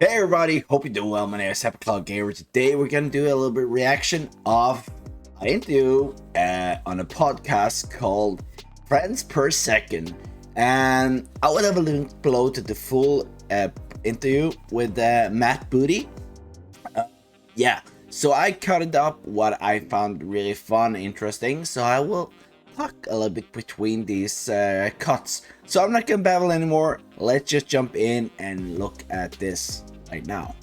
Hey everybody, hope you're doing well. My name is Cloud Gamer. Today we're gonna do a little bit reaction of an interview on a podcast called Friends Per Second, and I will have a link below to the full interview with Matt Booty. Yeah, so I cut it up what I found really fun, interesting. So I will talk a little bit between these cuts. So I'm not gonna babble anymore. Let's just jump in and look at this right now.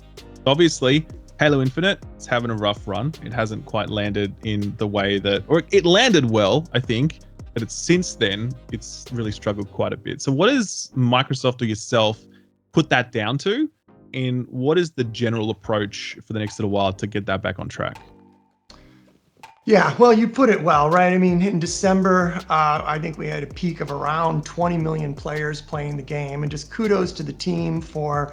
Obviously, Halo Infinite is having a rough run. It hasn't quite landed in the way that, or it landed well, I think, but since then, it's really struggled quite a bit. So what does Microsoft or yourself put that down to? And what is the general approach for the next little while to get that back on track? Yeah, well, you put it well, right? I mean, in December, I think we had a peak of around 20 million players playing the game, and just kudos to the team for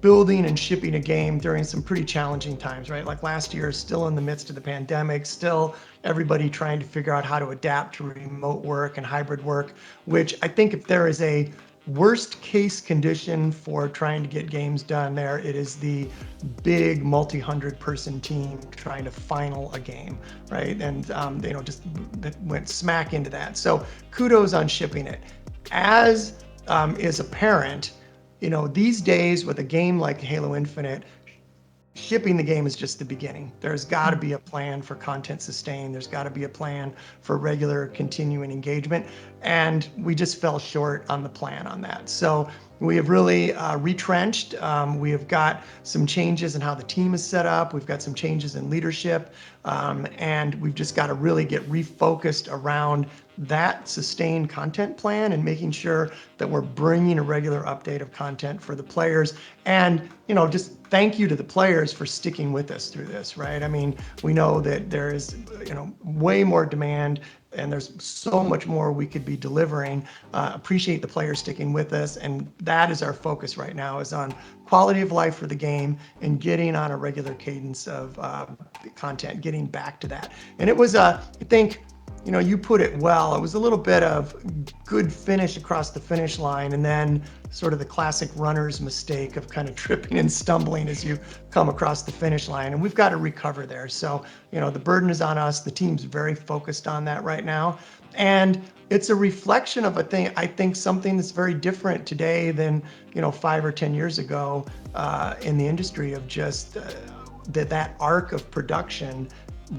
building and shipping a game during some pretty challenging times, right? Like last year, still in the midst of the pandemic, still everybody trying to figure out how to adapt to remote work and hybrid work, which I think if there is a worst case condition for trying to get games done there, it is the big multi-hundred person team trying to final a game, right? And just went smack into that. So kudos on shipping it. As is apparent, these days with a game like Halo Infinite, shipping the game is just the beginning. There's got to be a plan for content sustain. There's got to be a plan for regular continuing engagement. And we just fell short on the plan on that. So we have really retrenched. We have got some changes in how the team is set up. We've got some changes in leadership. And we've just got to really get refocused around that sustained content plan and making sure that we're bringing a regular update of content for the players. And, just thank you to the players for sticking with us through this, right? I mean, we know that there is, way more demand and there's so much more we could be delivering. Appreciate the players sticking with us. And that is our focus right now, is on quality of life for the game and getting on a regular cadence of content, getting back to that. And it was, I think, you put it well. It was a little bit of good finish across the finish line, and then sort of the classic runner's mistake of kind of tripping and stumbling as you come across the finish line. And we've got to recover there. So, the burden is on us. The team's very focused on that right now. And it's a reflection of I think something that's very different today than, 5 or 10 years ago in the industry, of just that arc of production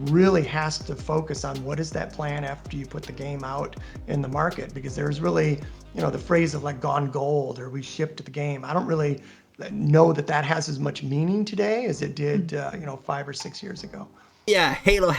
really has to focus on what is that plan after you put the game out in the market, because there's really, the phrase of like gone gold or we shipped the game. I don't really know that has as much meaning today as it did, 5 or 6 years ago. Yeah, Halo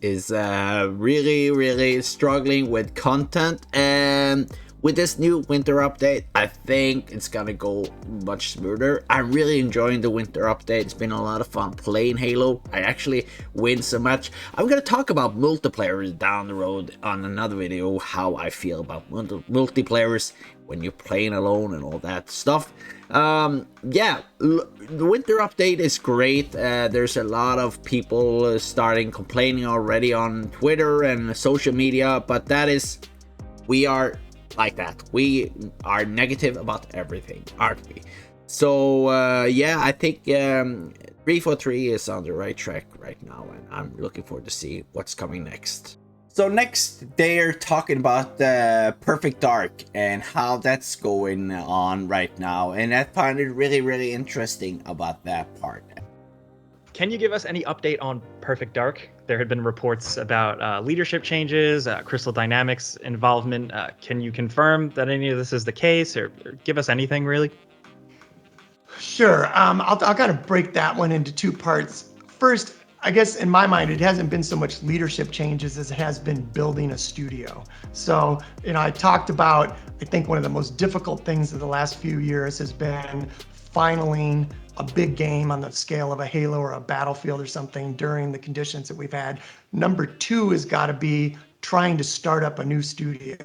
is really struggling with content, and with this new winter update, I think it's gonna go much smoother. I'm really enjoying the winter update. It's been a lot of fun playing Halo. I actually win so much. I'm gonna talk about multiplayer down the road on another video, how I feel about multiplayers when you're playing alone and all that stuff. Yeah, the winter update is great. There's a lot of people starting complaining already on Twitter and social media, but we are like that. We are negative about everything, aren't we? So yeah, I think 343 is on the right track right now, and I'm looking forward to see what's coming next. So next, they're talking about Perfect Dark and how that's going on right now, and I find it really interesting about that part. Can you give us any update on Perfect Dark? There had been reports about leadership changes, Crystal Dynamics involvement. Can you confirm that any of this is the case, or give us anything really? Sure. I'll kind of break that one into two parts. First, I guess in my mind, it hasn't been so much leadership changes as it has been building a studio. So, I talked about, I think one of the most difficult things of the last few years has been finaling a big game on the scale of a Halo or a Battlefield or something during the conditions that we've had. Number two has got to be trying to start up a new studio.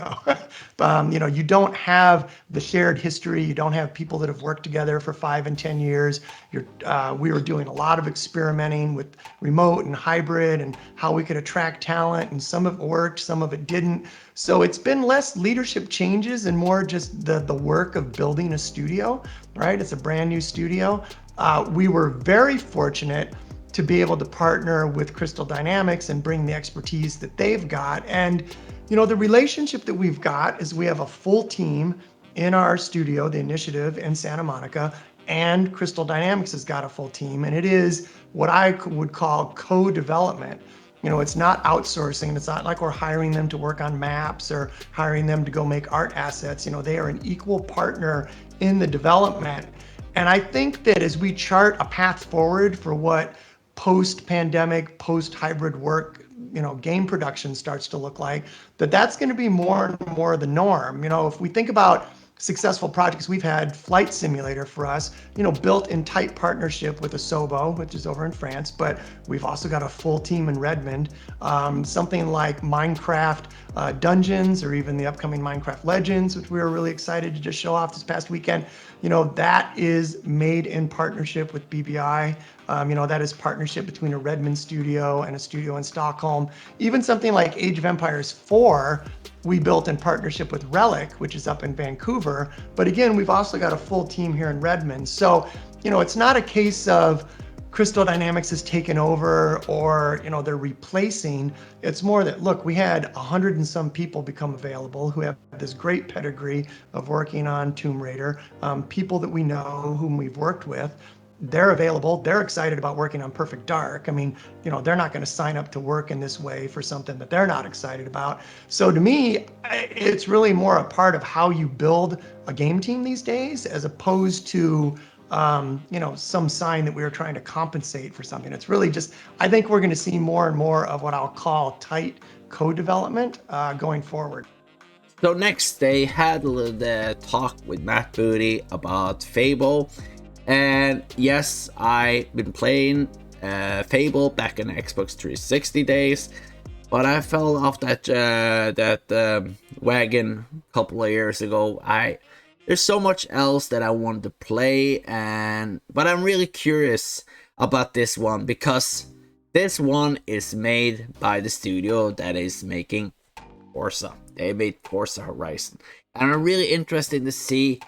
You don't have the shared history. You don't have people that have worked together for 5 and 10 years. We were doing a lot of experimenting with remote and hybrid and how we could attract talent, and some of it worked, some of it didn't. So it's been less leadership changes and more just the work of building a studio, right? It's a brand new studio. We were very fortunate to be able to partner with Crystal Dynamics and bring the expertise that they've got. And, the relationship that we've got is we have a full team in our studio, the initiative in Santa Monica, and Crystal Dynamics has got a full team. And it is what I would call co-development. It's not outsourcing. It's not like we're hiring them to work on maps or hiring them to go make art assets. They are an equal partner in the development. And I think that as we chart a path forward for what post-pandemic, post-hybrid work, game production starts to look like, that's going to be more and more the norm. If we think about successful projects we've had, Flight Simulator for us, built in tight partnership with Asobo, which is over in France, but we've also got a full team in Redmond. Something like Minecraft Dungeons, or even the upcoming Minecraft Legends, which we were really excited to just show off this past weekend, that is made in partnership with BBI. That is partnership between a Redmond studio and a studio in Stockholm. Even something like Age of Empires 4, we built in partnership with Relic, which is up in Vancouver. But again, we've also got a full team here in Redmond. So, it's not a case of Crystal Dynamics has taken over or, they're replacing. It's more that, look, we had 100 and some people become available who have this great pedigree of working on Tomb Raider, people that we know, whom we've worked with. They're available. They're excited about working on Perfect Dark. I mean, they're not going to sign up to work in this way for something that they're not excited about. So to me, it's really more a part of how you build a game team these days, as opposed to, some sign that we were trying to compensate for something. It's really just, I think we're going to see more and more of what I'll call tight co-development going forward. So next, they had a little talk with Matt Booty about Fable. And yes, I've been playing Fable back in Xbox 360 days, but I fell off that wagon a couple of years ago. There's so much else that I wanted to play, but I'm really curious about this one, because this one is made by the studio that is making Forza. They made Forza Horizon, and I'm really interested to see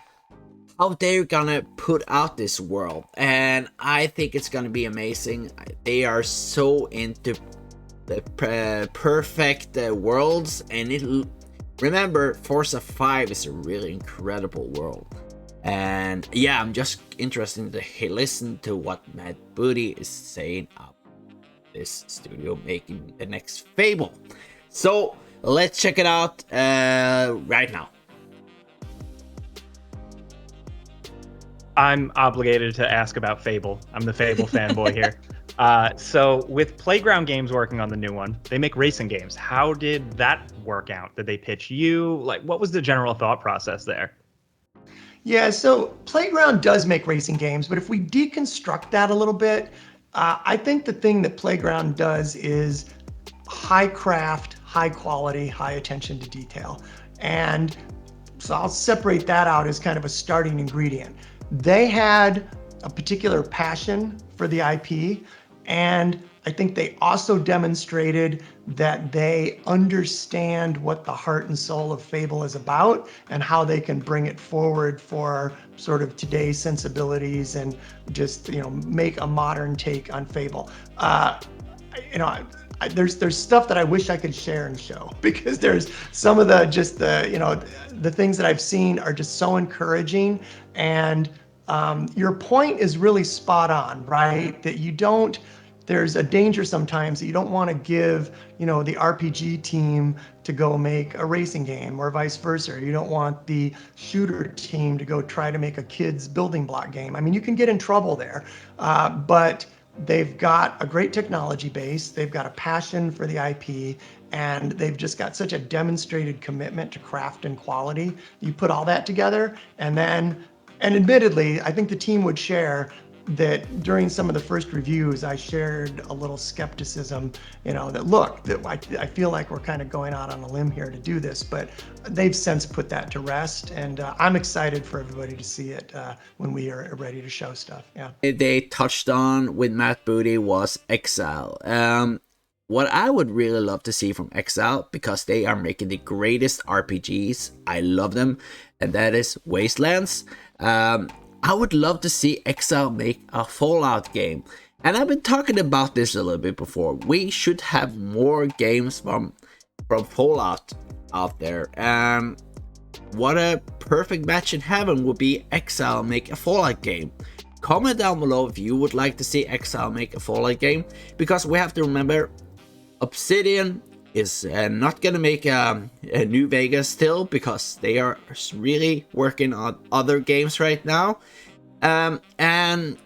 how they're gonna put out this world, and I think it's gonna be amazing. They are so into the perfect worlds, and remember, Forza 5 is a really incredible world. And yeah, I'm just interested to listen to what Matt Booty is saying about this studio making the next Fable. So let's check it out right now. I'm obligated to ask about Fable. I'm the Fable fanboy here. So with Playground Games working on the new one, they make racing games. How did that work out? Did they pitch you? Like, what was the general thought process there? Yeah, so Playground does make racing games, but if we deconstruct that a little bit, I think the thing that Playground does is high craft, high quality, high attention to detail. And so I'll separate that out as kind of a starting ingredient. They had a particular passion for the IP, and I think they also demonstrated that they understand what the heart and soul of Fable is about and how they can bring it forward for sort of today's sensibilities and just, make a modern take on Fable. There's stuff that I wish I could share and show, because there's some of the things that I've seen are just so encouraging. And your point is really spot on, right? That there's a danger sometimes that you don't want to give, the RPG team to go make a racing game, or vice versa. You don't want the shooter team to go try to make a kid's building block game. I mean, you can get in trouble there, but they've got a great technology base. They've got a passion for the IP, and they've just got such a demonstrated commitment to craft and quality. You put all that together, and admittedly, I think the team would share, that during some of the first reviews, I shared a little skepticism, that look, that I feel like we're kind of going out on a limb here to do this, but they've since put that to rest. And I'm excited for everybody to see it when we are ready to show stuff. Yeah. They touched on with Matt Booty was Exile. What I would really love to see from Exile, because they are making the greatest RPGs, I love them, and that is Wastelands. I would love to see Exile make a Fallout game. And I've been talking about this a little bit before. We should have more games from Fallout out there. What a perfect match in heaven would be Exile make a Fallout game. Comment down below if you would like to see Exile make a Fallout game, because we have to remember Obsidian is not gonna make a New Vegas still, because they are really working on other games right now. And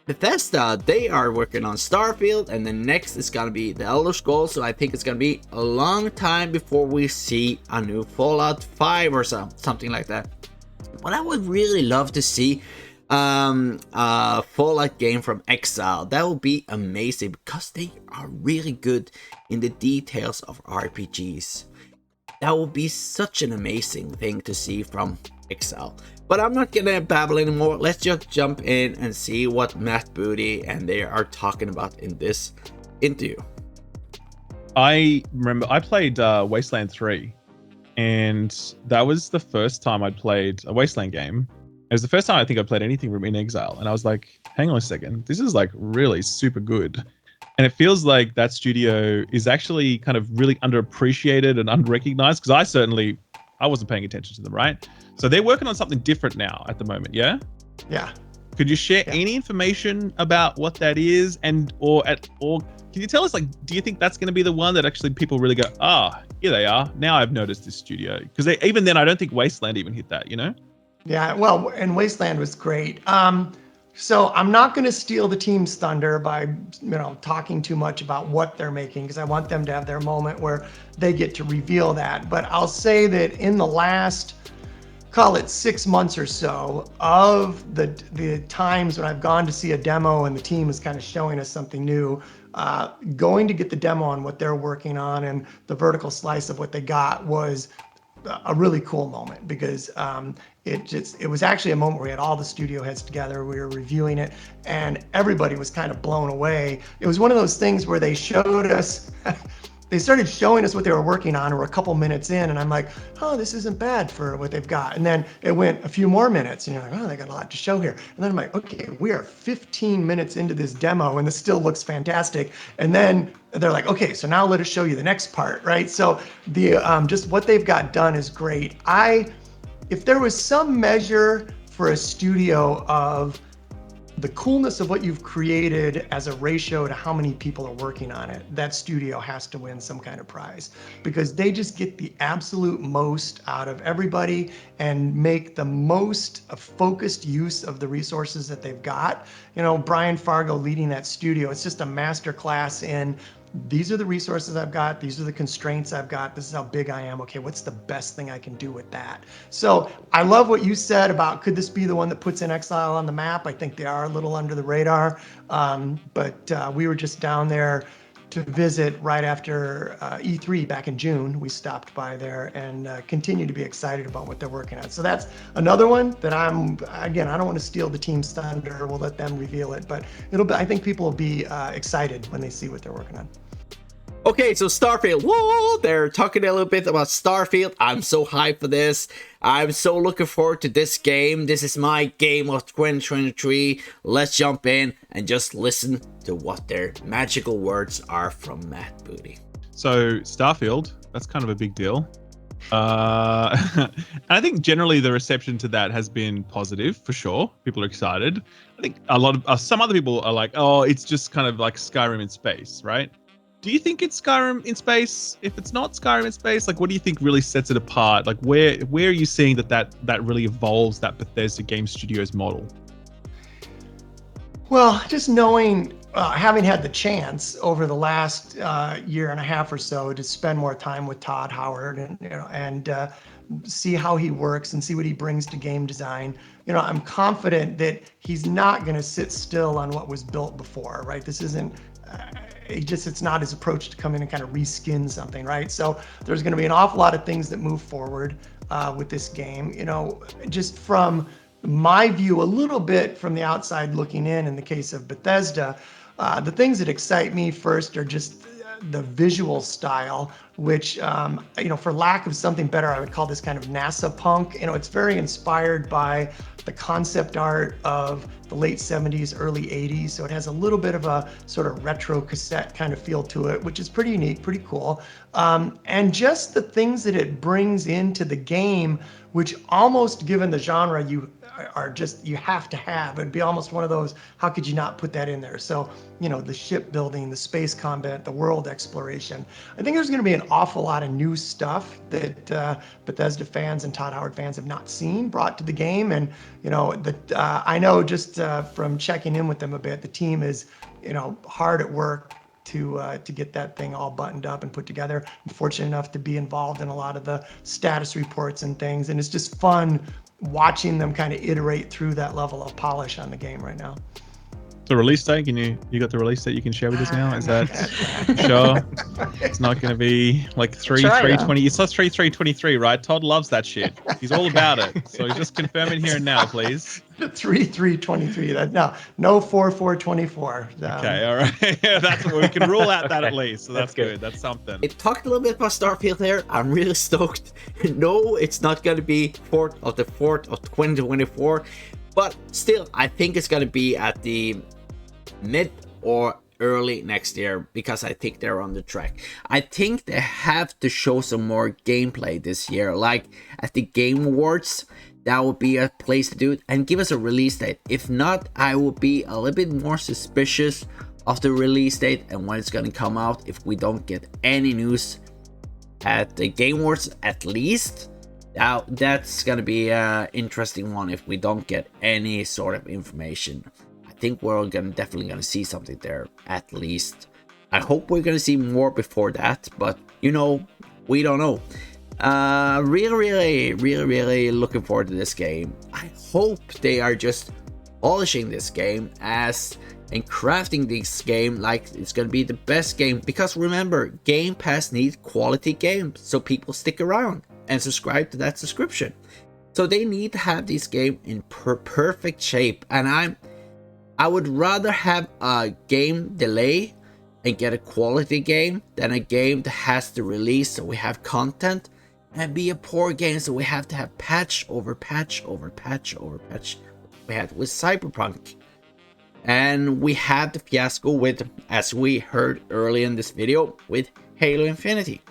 Bethesda, they are working on Starfield, and then next is gonna be the Elder Scrolls. So I think it's gonna be a long time before we see a new Fallout 5 or something like that. But I would really love to see a Fallout game from Exile. That would be amazing, because they are really good in the details of RPGs. That would be such an amazing thing to see from Exile. But I'm not gonna babble anymore. Let's just jump in and see what Matt Booty and they are talking about in this interview. I remember I played Wasteland 3, and that was the first time I'd played a Wasteland game. It was the first time I think I played anything from in Exile, and I was like, hang on a second, this is like really super good. And it feels like that studio is actually kind of really underappreciated and unrecognized, because I wasn't paying attention to them, right? So they're working on something different now at the moment, yeah? Yeah. Could you share any information about what that is, or can you tell us, like, do you think that's going to be the one that actually people really go, here they are, now I've noticed this studio? Because even then, I don't think Wasteland even hit that, Yeah, well, and Wasteland was great. So I'm not going to steal the team's thunder by, talking too much about what they're making, because I want them to have their moment where they get to reveal that. But I'll say that in the last, call it 6 months or so, of the times when I've gone to see a demo and the team is kind of showing us something new, going to get the demo on what they're working on and the vertical slice of what they got was a really cool moment, because it was actually a moment where we had all the studio heads together, we were reviewing it, and everybody was kind of blown away. It was one of those things where they showed us they started showing us what they were working on. We're a couple minutes in, and I'm like, oh, this isn't bad for what they've got. And then it went a few more minutes, and you're like, oh, they got a lot to show here. And then I'm like, okay, we are 15 minutes into this demo, and this still looks fantastic. And then they're like, okay, so now let us show you the next part, right? So the just what they've got done is great. If there was some measure for a studio of the coolness of what you've created as a ratio to how many people are working on it, that studio has to win some kind of prize, because they just get the absolute most out of everybody and make the most focused use of the resources that they've got. Brian Fargo leading that studio, it's just a master class in, these are the resources I've got, these are the constraints I've got, this is how big I am, okay, what's the best thing I can do with that? So I love what you said about, could this be the one that puts in Exile on the map? I think they are a little under the radar, but we were just down there to visit right after E3 back in June. We stopped by there and continue to be excited about what they're working on. So that's another one that I don't want to steal the team's thunder. We'll let them reveal it, but I think people will be excited when they see what they're working on. Okay, so Starfield. Whoa, they're talking a little bit about Starfield. I'm so hyped for this. I'm so looking forward to this game. This is my game of 2023. Let's jump in and just listen to what their magical words are from Matt Booty. So Starfield, that's kind of a big deal. I think generally the reception to that has been positive for sure. People are excited. I think a lot of some other people are like, oh, it's just kind of like Skyrim in space, right? Do you think it's Skyrim in space? If it's not Skyrim in space, like, what do you think really sets it apart? Like, where are you seeing that really evolves that Bethesda Game Studios model? Well, just knowing having had the chance over the last year and a half or so to spend more time with Todd Howard and see how he works and see what he brings to game design, I'm confident that he's not going to sit still on what was built before, right? This isn't. It's not his approach to come in and kind of reskin something, right? So there's going to be an awful lot of things that move forward with this game. Just from my view, a little bit from the outside looking in the case of Bethesda, the things that excite me first are just the visual style, which, for lack of something better, I would call this kind of NASA punk. It's very inspired by the concept art of the late 70s, early 80s. So it has a little bit of a sort of retro cassette kind of feel to it, which is pretty unique, pretty cool. And just the things that it brings into the game, which almost given the genre you have to have. It'd be almost one of those, how could you not put that in there? So, the shipbuilding, the space combat, the world exploration. I think there's going to be an awful lot of new stuff that Bethesda fans and Todd Howard fans have not seen brought to the game. And, I know just from checking in with them a bit, the team is, hard at work to get that thing all buttoned up and put together. I'm fortunate enough to be involved in a lot of the status reports and things. And it's just fun watching them kind of iterate through that level of polish on the game right now. The release date, you got the release date you can share with us now? Is that sure? It's not going to be like 3/3/20. It's not 3/3/23, right? Todd loves that shit. He's all about it. So just confirm it here and now, please. 3/3/23. No 4/4/24. Okay, all right. That's what we can rule out that at least. So that's good. That's something. It talked a little bit about Starfield there. I'm really stoked. No, it's not going to be 4th of 2024, but still, I think it's going to be at the mid or early next year because I think they're on the track. I think they have to show some more gameplay this year, like at the Game Awards. That would be a place to do it, and give us a release date. If not, I will be a little bit more suspicious of the release date and when it's going to come out if we don't get any news at the Game Awards at least. Now that's going to be an interesting one if we don't get any sort of information. I think we're definitely going to see something there at least. I hope we're going to see more before that, but we don't know. Really looking forward to this game. I hope they are just polishing this game and crafting this game like it's going to be the best game, because remember, Game Pass needs quality games so people stick around and subscribe to that subscription. So they need to have this game in perfect shape, and I would rather have a game delay and get a quality game than a game that has to release so we have content and be a poor game so we have to have patch over patch over patch over patch. We had with Cyberpunk, and we had the fiasco with, as we heard early in this video, with Halo Infinity.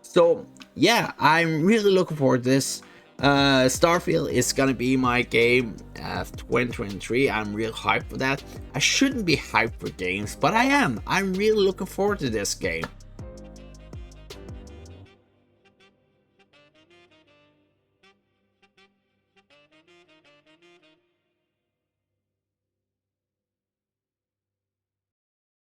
So yeah, I'm really looking forward to this. Starfield is gonna be my game of 2023. I'm real hyped for that. I shouldn't be hyped for games, but I am. I'm really looking forward to this game.